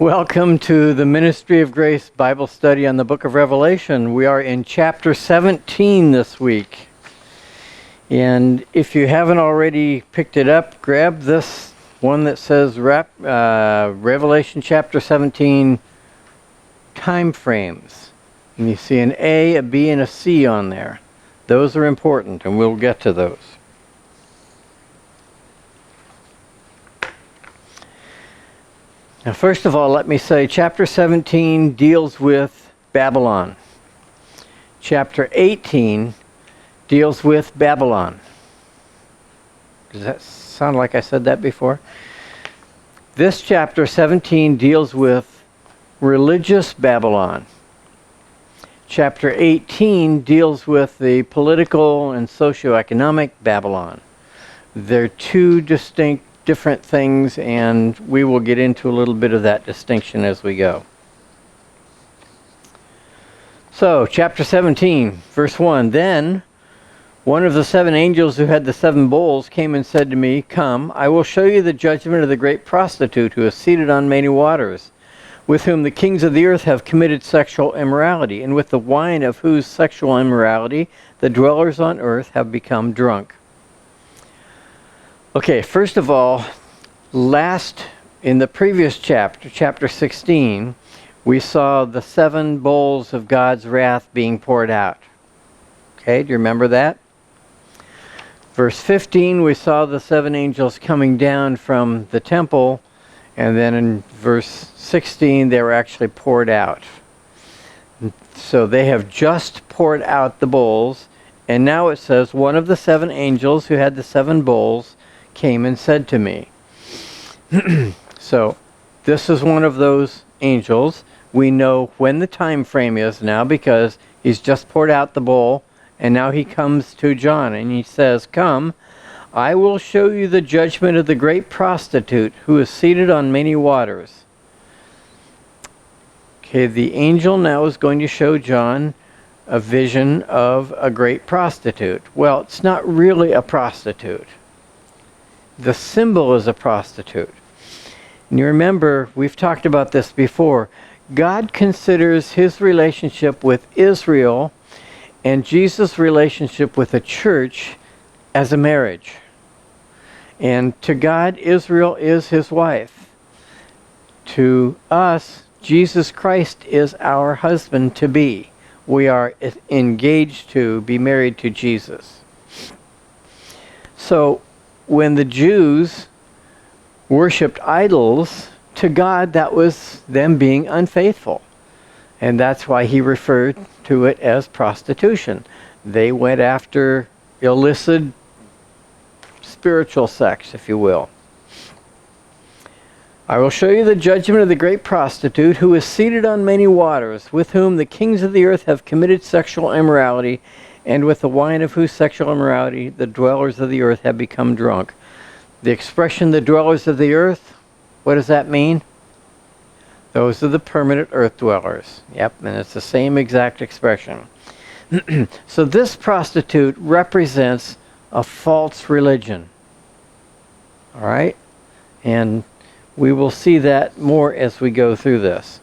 Welcome to the Ministry of Grace Bible study on the book of Revelation. We are in chapter 17 this week. And if you haven't already picked it up, grab this one that says Revelation chapter 17 time frames. And you see an A, a B, and a C on there. Those are important, and we'll get to those. Now, first of all, let me say chapter 17 deals with Babylon. Chapter 18 deals with Babylon. Does that sound like I said that before? This chapter 17 deals with religious Babylon. Chapter 18 deals with the political and socioeconomic Babylon. They're two distinct different things, and we will get into a little bit of that distinction as we go. So, chapter 17, verse 1. Then one of the seven angels who had the seven bowls came and said to me, "Come, I will show you the judgment of the great prostitute who is seated on many waters, with whom the kings of the earth have committed sexual immorality, and with the wine of whose sexual immorality the dwellers on earth have become drunk." Okay, first of all, in the previous chapter, chapter 16, we saw the seven bowls of God's wrath being poured out. Okay, do you remember that? Verse 15, we saw the seven angels coming down from the temple, and then in verse 16, they were actually poured out. So they have just poured out the bowls, and now it says, one of the seven angels who had the seven bowls came and said to me. So this is one of those angels. We know when the time frame is now because he's just poured out the bowl, and now he comes to John and he says, "Come, I will show you the judgment of the great prostitute who is seated on many waters." Okay, the angel now is going to show John a vision of a great prostitute. Well, it's not really a prostitute. The symbol is a prostitute. And you remember, we've talked about this before. God considers his relationship with Israel and Jesus' relationship with the church as a marriage. And to God, Israel is his wife. To us, Jesus Christ is our husband-to-be. We are engaged to be married to Jesus. So, when the Jews worshipped idols, to God that was them being unfaithful. And that's why he referred to it as prostitution. They went after illicit spiritual sex, if you will. "I will show you the judgment of the great prostitute who is seated on many waters, with whom the kings of the earth have committed sexual immorality, and with the wine of whose sexual immorality the dwellers of the earth have become drunk." The expression, the dwellers of the earth, what does that mean? Those are the permanent earth dwellers. Yep, and it's the same exact expression. So this prostitute represents a false religion. All right? And we will see that more as we go through this.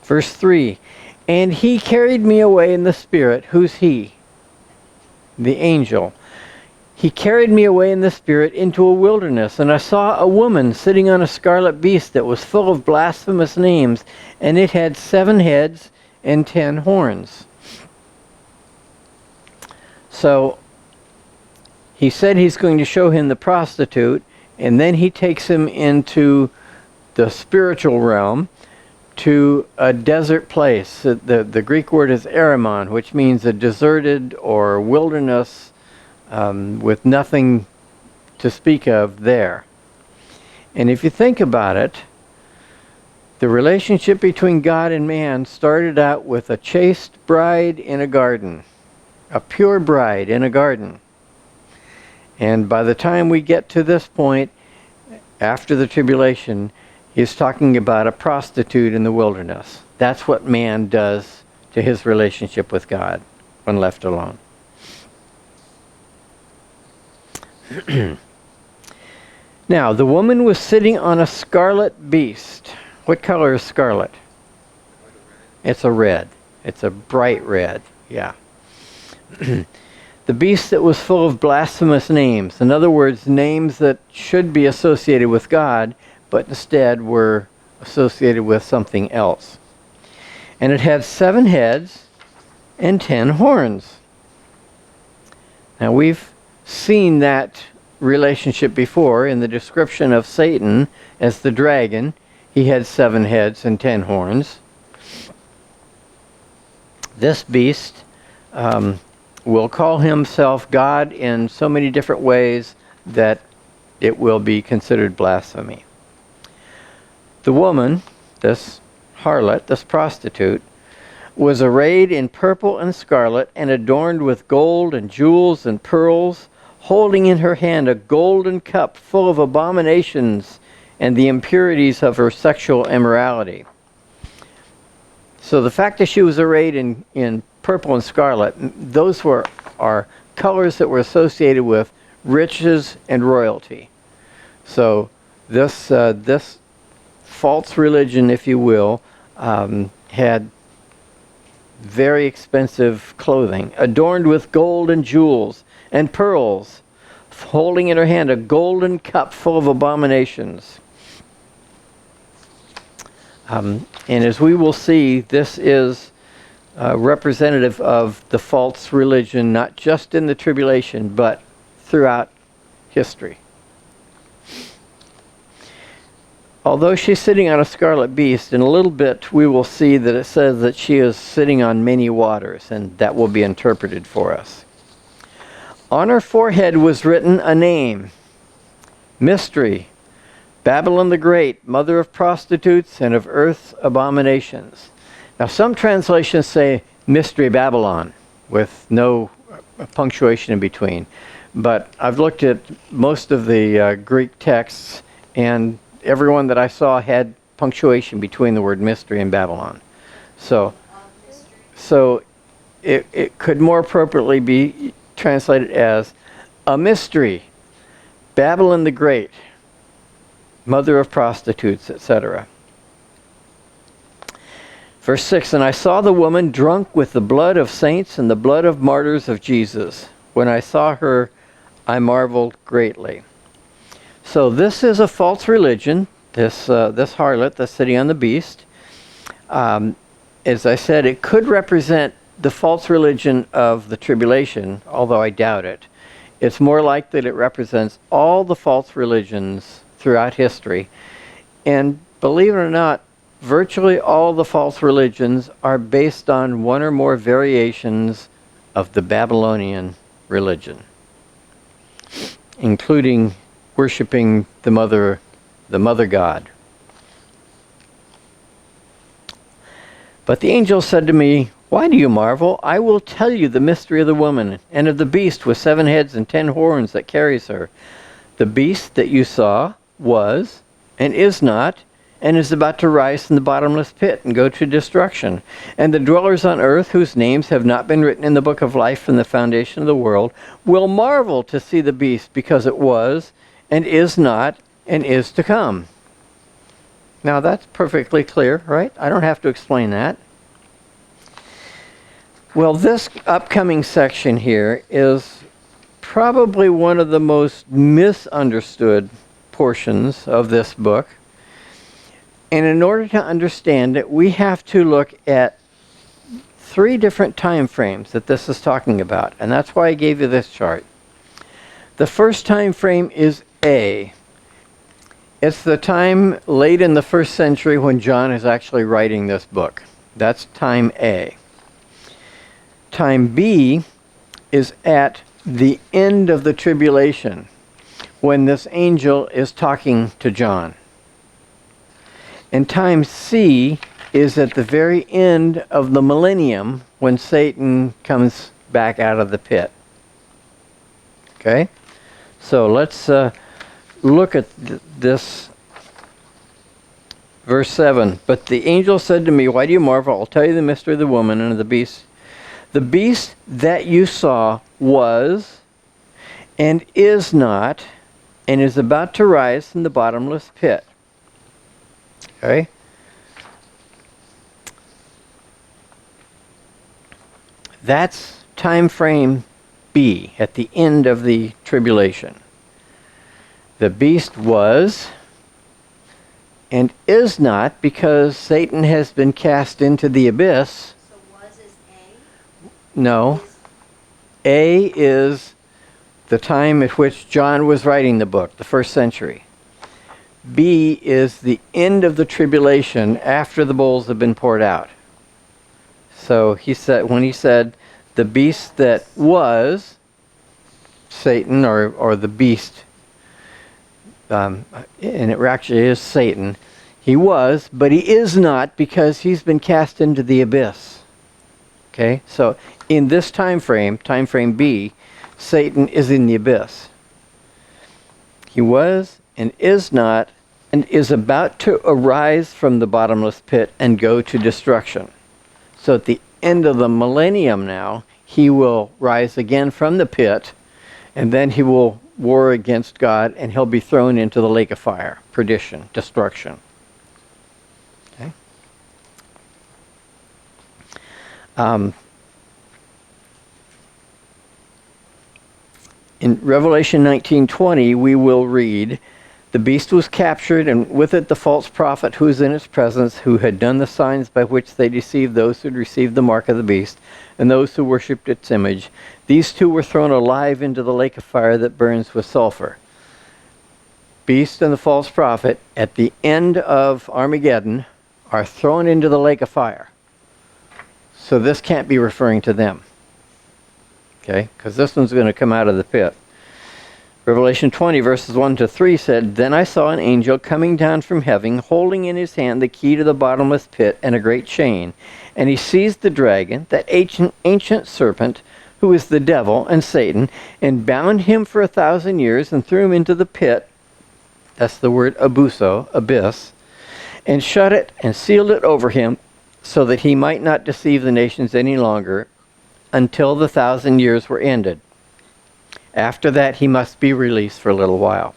Verse 3. "And he carried me away in the Spirit." Who's he? The angel. "He carried me away in the Spirit into a wilderness, and I saw a woman sitting on a scarlet beast that was full of blasphemous names, and it had 7 heads and 10 horns." So he said he's going to show him the prostitute, and then he takes him into the spiritual realm, to a desert place. The Greek word is eremon, which means a deserted or wilderness with nothing to speak of there. And if you think about it, the relationship between God and man started out with a chaste bride in a garden, a pure bride in a garden. And by the time we get to this point, after the tribulation, he's talking about a prostitute in the wilderness. That's what man does to his relationship with God when left alone. Now, the woman was sitting on a scarlet beast. What color is scarlet? It's a red. It's a bright red. Yeah. The beast that was full of blasphemous names. In other words, names that should be associated with God, but instead were associated with something else. And it had 7 heads and 10 horns. Now, we've seen that relationship before in the description of Satan as the dragon. He had 7 heads and 10 horns. This beast will call himself God in so many different ways that it will be considered blasphemy. The woman, this harlot, this prostitute, was arrayed in purple and scarlet and adorned with gold and jewels and pearls, holding in her hand a golden cup full of abominations and the impurities of her sexual immorality. So the fact that she was arrayed in purple and scarlet, those are colors that were associated with riches and royalty. So this false religion, if you will, had very expensive clothing, adorned with gold and jewels and pearls, holding in her hand a golden cup full of abominations. And as we will see, this is representative of the false religion, not just in the tribulation, but throughout history. Although she's sitting on a scarlet beast, in a little bit we will see that it says that she is sitting on many waters, and that will be interpreted for us. On her forehead was written a name, Mystery, Babylon the Great, mother of prostitutes and of earth's abominations. Now, some translations say Mystery Babylon with no punctuation in between. But I've looked at most of the Greek texts, and everyone that I saw had punctuation between the word mystery and Babylon. So it could more appropriately be translated as a mystery, Babylon the Great, mother of prostitutes, etc. Verse 6, and I saw the woman drunk with the blood of saints and the blood of martyrs of Jesus. When I saw her, I marveled greatly. So this is a false religion, this harlot that's sitting on the beast. As I said, it could represent the false religion of the tribulation, although I doubt it. It's more likely that it represents all the false religions throughout history. And believe it or not, virtually all the false religions are based on one or more variations of the Babylonian religion, including worshiping the mother god. But the angel said to me, why do you marvel? I will tell you the mystery of the woman and of the beast with 7 heads and 10 horns that carries her. The beast that you saw was and is not, and is about to rise from the bottomless pit and go to destruction. And the dwellers on earth, whose names have not been written in the book of life from the foundation of the world, will marvel to see the beast, because it was, and is not, and is to come. Now that's perfectly clear, right? I don't have to explain that. Well, this upcoming section here is probably one of the most misunderstood portions of this book. And in order to understand it, we have to look at 3 different time frames that this is talking about. And that's why I gave you this chart. The first time frame is A. It's the time late in the 1st century when John is actually writing this book. That's time A. Time B is at the end of the tribulation, when this angel is talking to John. And time C is at the very end of the millennium, when Satan comes back out of the pit. Okay? So let's look at this. Verse 7. But the angel said to me, why do you marvel? I'll tell you the mystery of the woman and of the beast. The beast that you saw was and is not, and is about to rise from the bottomless pit. Okay? That's time frame B, at the end of the tribulation. The beast was and is not, because Satan has been cast into the abyss. So was is A? No. A is the time at which John was writing the book, the 1st century. B is the end of the tribulation after the bowls have been poured out. So when he said the beast that was Satan, or the beast, and it actually is Satan, he was, but he is not, because he's been cast into the abyss. Okay, so in this time frame B, Satan is in the abyss. He was and is not, and is about to arise from the bottomless pit and go to destruction. So at the end of the millennium now, he will rise again from the pit, and then he will war against God, and he'll be thrown into the lake of fire, perdition, destruction. Okay. In Revelation 19:20, we will read, "The beast was captured, and with it the false prophet who was in its presence, who had done the signs by which they deceived those who had received the mark of the beast, and those who worshipped its image. These two were thrown alive into the lake of fire that burns with sulfur." Beast and the false prophet, at the end of Armageddon, are thrown into the lake of fire. So this can't be referring to them. Okay? Because this one's going to come out of the pit. Revelation 20, verses 1 to 3 said, "Then I saw an angel coming down from heaven, holding in his hand the key to the bottomless pit and a great chain. And he seized the dragon, that ancient serpent, who is the devil and Satan, and bound him for 1,000 years, and threw him into the pit," that's the word abuso, abyss, "and shut it and sealed it over him, so that he might not deceive the nations any longer, until the 1,000 years were ended. After that, he must be released for a little while."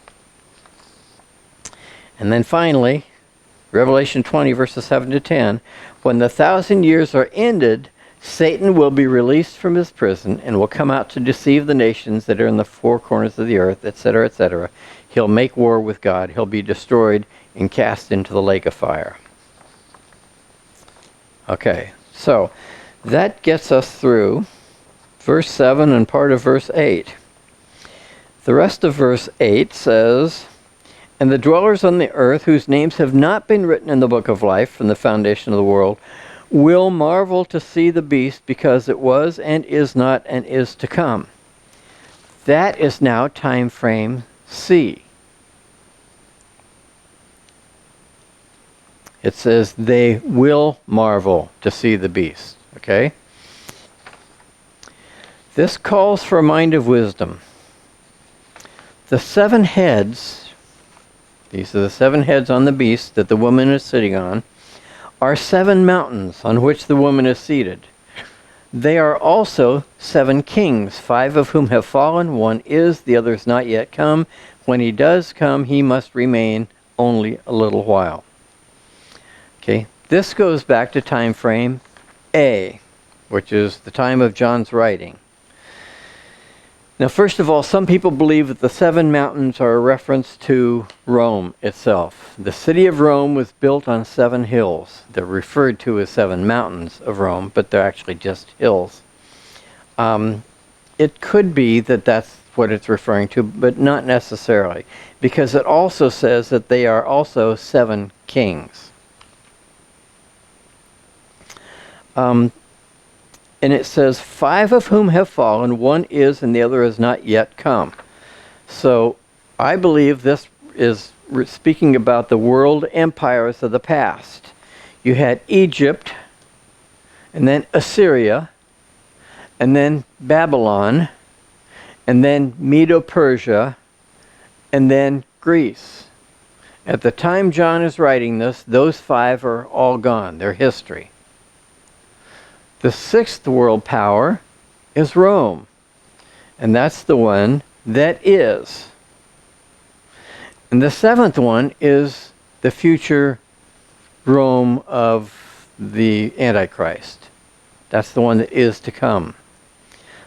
And then finally, Revelation 20, verses 7 to 10, "When the 1,000 years are ended, Satan will be released from his prison and will come out to deceive the nations that are in the four corners of the earth, etc., etc. He'll make war with God. He'll be destroyed and cast into the lake of fire." Okay, so that gets us through verse 7 and part of verse 8. The rest of verse 8 says, "And the dwellers on the earth, whose names have not been written in the book of life from the foundation of the world, will marvel to see the beast, because it was and is not and is to come." That is now time frame C. It says they will marvel to see the beast. Okay? This calls for a mind of wisdom. The 7 heads, these are the 7 heads on the beast that the woman is sitting on, are 7 mountains on which the woman is seated. They are also 7 kings, 5 of whom have fallen. One is, the other is not yet come. When he does come, he must remain only a little while. Okay, this goes back to time frame A, which is the time of John's writing. Now, first of all, some people believe that the 7 mountains are a reference to Rome itself. The city of Rome was built on 7 hills. They're referred to as 7 mountains of Rome, but they're actually just hills. It could be that that's what it's referring to, but not necessarily, because it also says that they are also 7 kings. And it says, 5 of whom have fallen, one is and the other has not yet come. So I believe this is speaking about the world empires of the past. You had Egypt, and then Assyria, and then Babylon, and then Medo-Persia, and then Greece. At the time John is writing this, those 5 are all gone. They're history. The 6th world power is Rome, and that's the one that is. And the seventh one is the future Rome of the Antichrist. That's the one that is to come.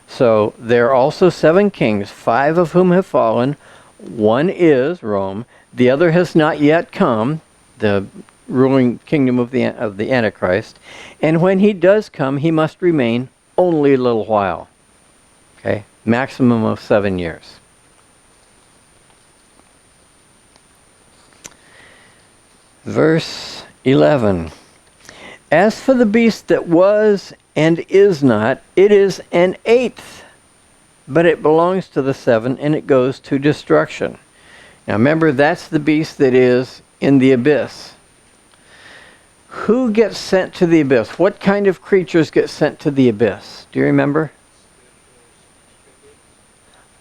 So there are also 7 kings, 5 of whom have fallen. One is Rome. The other has not yet come, the ruling kingdom of the Antichrist. And when he does come, he must remain only a little while. Okay? Maximum of 7 years. Verse 11. As for the beast that was and is not, it is an 8th, but it belongs to the 7, and it goes to destruction. Now remember, that's the beast that is in the abyss. Who gets sent to the abyss? What kind of creatures get sent to the abyss? Do you remember?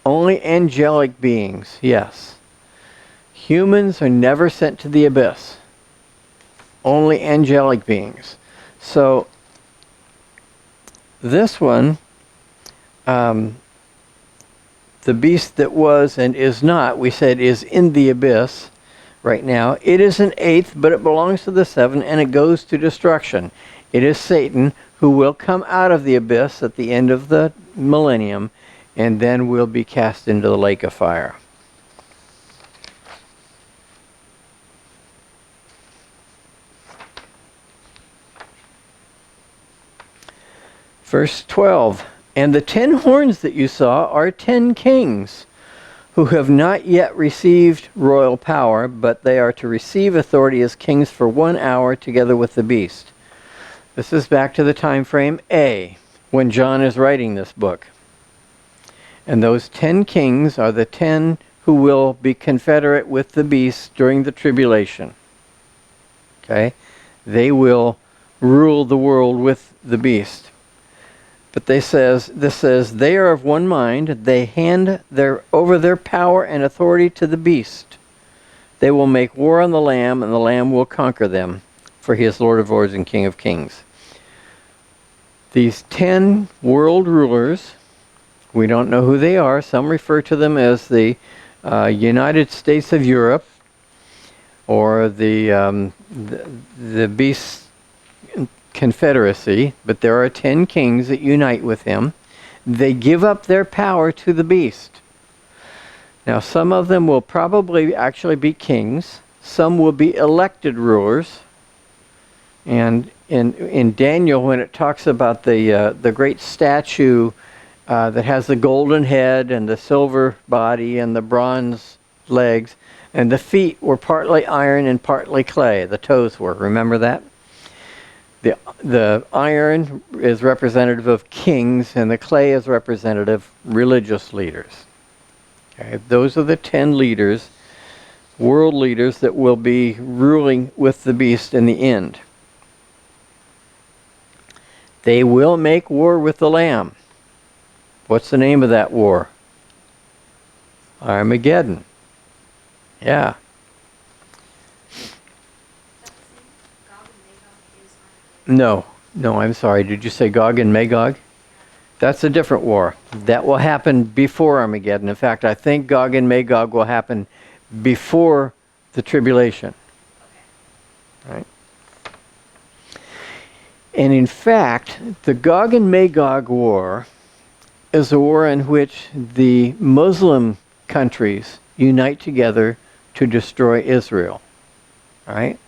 Only angelic beings, yes. Humans are never sent to the abyss. Only angelic beings. So this one, the beast that was and is not, we said is in the abyss right now. It is an 8th, but it belongs to the 7, and it goes to destruction. It is Satan, who will come out of the abyss at the end of the millennium, and then will be cast into the lake of fire. Verse 12, and the 10 horns that you saw are 10 kings who have not yet received royal power, but they are to receive authority as kings for 1 hour together with the beast. This is back to the time frame A, when John is writing this book. And those 10 kings are the 10 who will be confederate with the beast during the tribulation. Okay? They will rule the world with the beast. But this says, they are of one mind, they hand over their power and authority to the beast. They will make war on the Lamb, and the Lamb will conquer them, for he is Lord of lords and King of kings. These 10 world rulers, we don't know who they are. Some refer to them as the United States of Europe, or the beast confederacy, but there are 10 kings that unite with him. They give up their power to the beast. Now, some of them will probably actually be kings. Some will be elected rulers. And in Daniel, when it talks about the great statue that has the golden head and the silver body and the bronze legs, and the feet were partly iron and partly clay, the toes were. Remember that? The iron is representative of kings, and the clay is representative of religious leaders. Okay? Those are the 10 leaders, world leaders, that will be ruling with the beast in the end. They will make war with the Lamb. What's the name of that war? Armageddon. Yeah. No, I'm sorry. Did you say Gog and Magog? That's a different war. That will happen before Armageddon. In fact, I think Gog and Magog will happen before the tribulation. Right? And in fact, the Gog and Magog war is a war in which the Muslim countries unite together to destroy Israel. Right?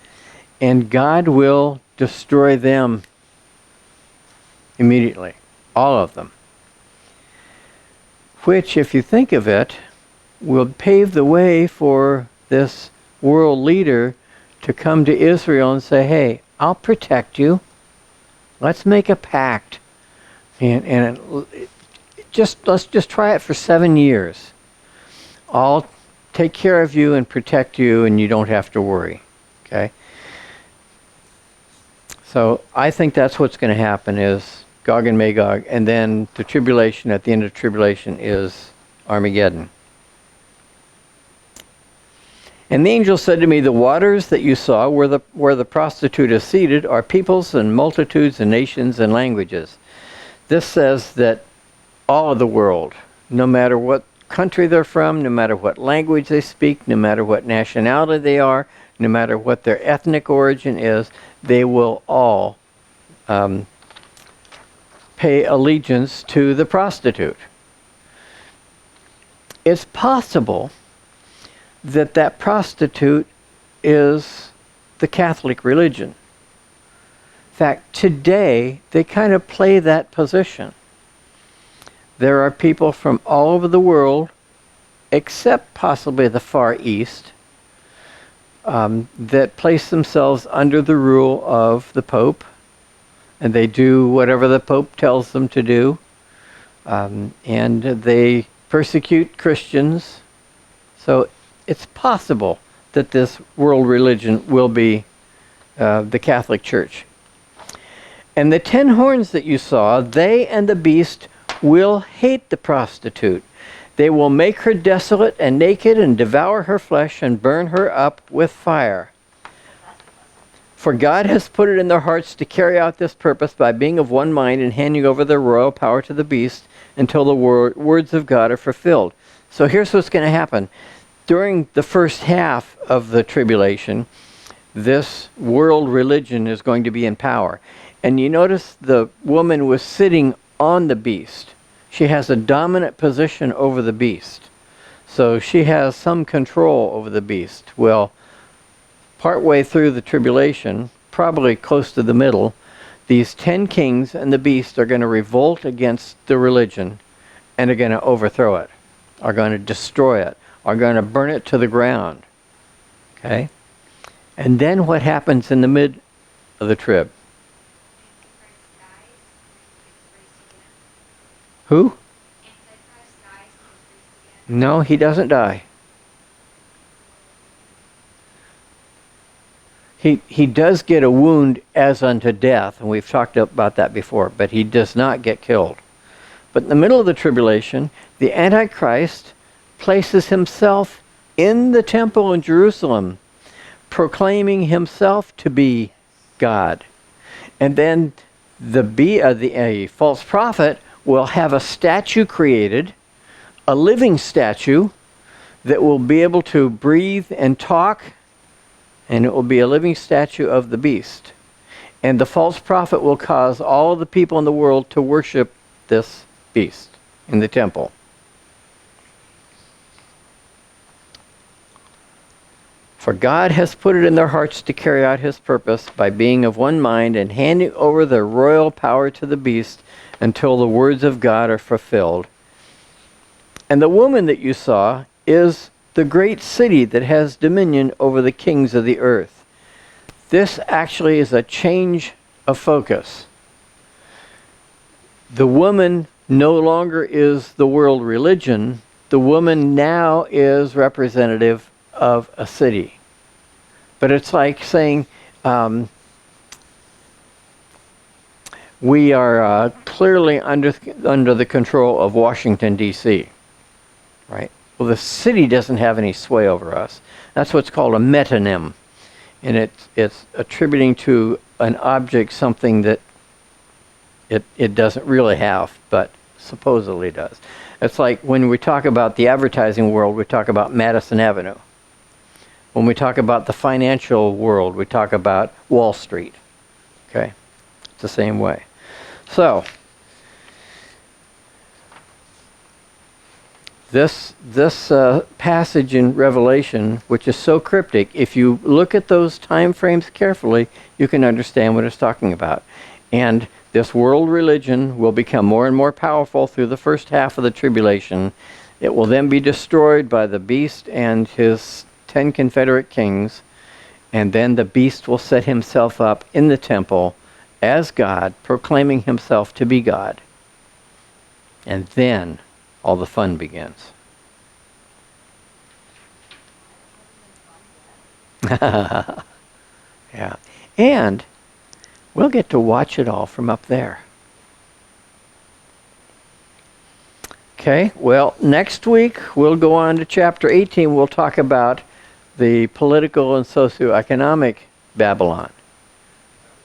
And God will destroy them immediately. All of them. Which, if you think of it, will pave the way for this world leader to come to Israel and say, hey, I'll protect you. Let's make a pact. And let's just try it for 7 years. I'll take care of you and protect you, and you don't have to worry. Okay? So I think that's what's going to happen is Gog and Magog, and then the tribulation, at the end of tribulation, is Armageddon. And the angel said to me, the waters that you saw where the prostitute is seated are peoples and multitudes and nations and languages. This says that all of the world, no matter what country they're from, no matter what language they speak, no matter what nationality they are, no matter what their ethnic origin is, they will all pay allegiance to the prostitute. It's possible that that prostitute is the Catholic religion. In fact, today, they kind of play that position. There are people from all over the world, except possibly the Far East, that place themselves under the rule of the Pope, and they do whatever the Pope tells them to do, and they persecute Christians. So it's possible that this world religion will be the Catholic Church. And the 10 horns that you saw, they and the beast will hate the prostitute. They will make her desolate and naked and devour her flesh and burn her up with fire. For God has put it in their hearts to carry out this purpose by being of one mind and handing over their royal power to the beast until the words of God are fulfilled. So here's what's going to happen. During the first half of the tribulation, this world religion is going to be in power. And you notice the woman was sitting on the beast. She has a dominant position over the beast. So she has some control over the beast. Well, partway through the tribulation, probably close to the middle, these 10 kings and the beast are going to revolt against the religion and are going to overthrow it, are going to destroy it, are going to burn it to the ground. Okay? And then what happens in the mid of the trib? Who? No, he doesn't die. He does get a wound as unto death, and we've talked about that before, but he does not get killed. But in the middle of the tribulation, the Antichrist places himself in the temple in Jerusalem, proclaiming himself to be God. And then the false prophet will have a statue created, a living statue that will be able to breathe and talk, and it will be a living statue of the beast. And the false prophet will cause all the people in the world to worship this beast in the temple. For God has put it in their hearts to carry out his purpose by being of one mind and handing over their royal power to the beast until the words of God are fulfilled. And the woman that you saw is the great city that has dominion over the kings of the earth. This actually is a change of focus. The woman no longer is the world religion. The woman now is representative of a city. But it's like saying, we are clearly under the control of Washington, D.C., right? Well, the city doesn't have any sway over us. That's what's called a metonym. And it's attributing to an object something that it doesn't really have, but supposedly does. It's like when we talk about the advertising world, we talk about Madison Avenue. When we talk about the financial world, we talk about Wall Street. Okay? It's the same way. So, this passage in Revelation, which is so cryptic, if you look at those time frames carefully, you can understand what it's talking about. And this world religion will become more and more powerful through the first half of the tribulation. It will then be destroyed by the beast and his 10 confederate kings, and then the beast will set himself up in the temple as God, proclaiming himself to be God. And then all the fun begins. Yeah. And we'll get to watch it all from up there. Okay, well, next week we'll go on to chapter 18. We'll talk about the political and socioeconomic Babylon.